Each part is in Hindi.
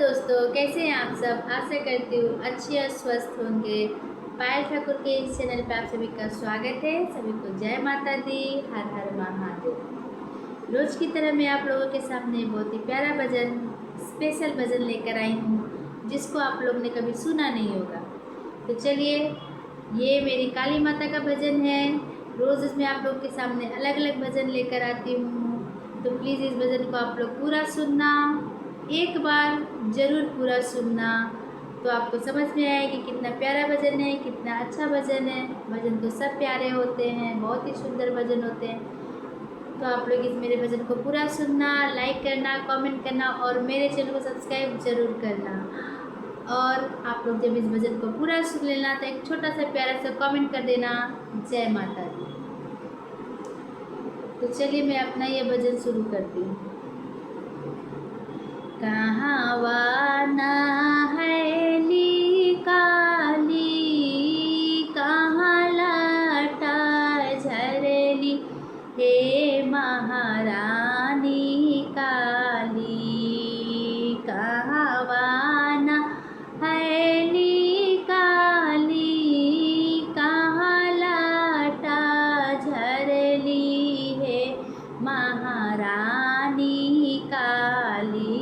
दोस्तों, कैसे हैं आप सब। आशा करती हूँ अच्छे और स्वस्थ होंगे। पायल ठाकुर के इस चैनल पे आप सभी का स्वागत है। सभी को जय माता दी, हर हर महादेव। रोज की तरह मैं आप लोगों के सामने बहुत ही प्यारा भजन, स्पेशल भजन लेकर आई हूँ, जिसको आप लोग ने कभी सुना नहीं होगा। तो चलिए, ये मेरी काली माता का भजन है। रोज़ इसमें आप लोग के सामने अलग अलग भजन लेकर आती हूँ, तो प्लीज़ इस भजन को आप लोग पूरा सुनना, एक बार ज़रूर पूरा सुनना, तो आपको समझ में आएगा कि कितना प्यारा भजन है, कितना अच्छा भजन है। भजन तो सब प्यारे होते हैं, बहुत ही सुंदर भजन होते हैं। तो आप लोग इस मेरे भजन को पूरा सुनना, लाइक करना, कमेंट करना और मेरे चैनल को सब्सक्राइब जरूर करना। और आप लोग जब इस भजन को पूरा सुन लेना तो एक छोटा सा प्यारा सा कमेंट कर देना, जय माता दी। तो चलिए मैं अपना ये भजन शुरू करती हूँ। कहाँ वाना है ली काली, कहाँ लाटा झरली, हे महारानी काली। कहाँ वाना है ली काली, कहाँ लाटा झरली, हे महारानी काली।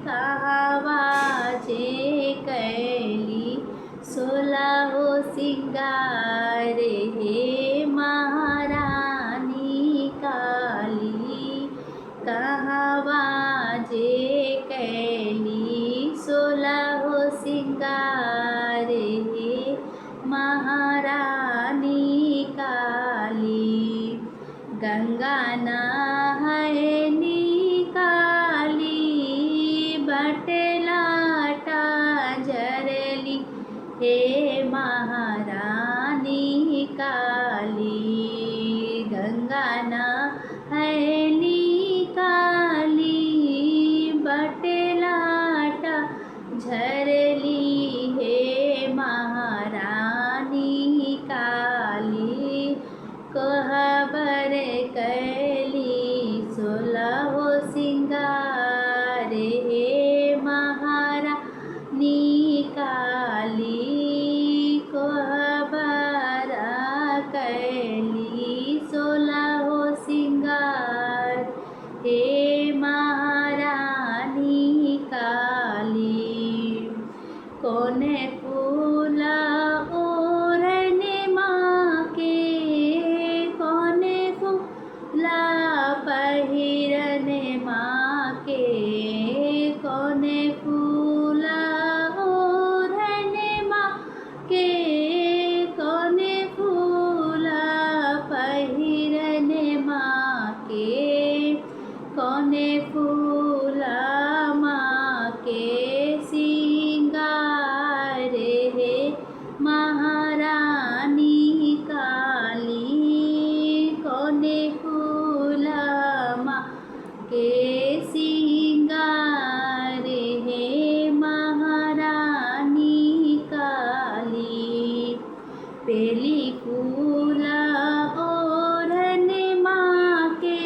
कहावाजे कैली सोलहो सिंगार, हे महारानी काली। कहावाजे कैली सोलहो सिंगार, हे महारानी काली। गंगा नहायनी काली, बटलाटा झरली, हे महारानी काली। गंगा नहायनी काली, बटलाटा झरली, हे महारानी काली। कोहबर कैली सोलहो सिंगार, हे महारानी काली। कोहबर कैली सोलहो सिंगार, हे महारानी काली। कोने फूला ओढ़ने माँ के, कोने फूला पहिरने माँ के, कोने फूला ओढ़ने माँ के, कोने फूला पहिरने माँ के, कोने फूला माँ के सिंगार, हे महारानी काली। कोने फूला माँ के सिंगार, हे महारानी काली। पेली फूला ओढ़ने माँ के,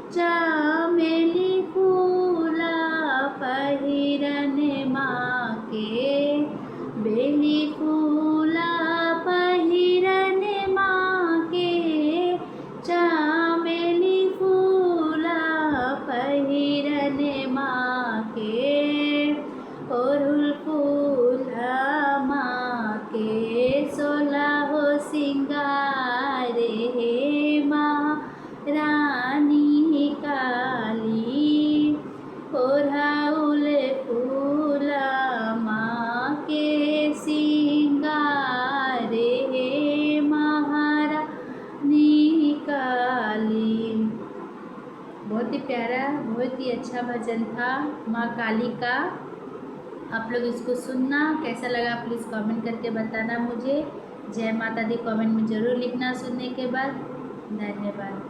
चमेली फूला पहिरने माँ के, बेली फूला पहिरने माँ के, चमेली फूला पहिरने माँ के, अड़हुल फूला माँ के सोलहो सिंगार, हे महारानी काली। अड़हुल फूला माँ के सिंगार, हे महारानी काली। बहुत ही प्यारा, बहुत ही अच्छा भजन था माँ काली का। आप लोग इसको सुनना, कैसा लगा प्लीज़ कमेंट करके बताना मुझे। जय माता दी कमेंट में ज़रूर लिखना सुनने के बाद। धन्यवाद।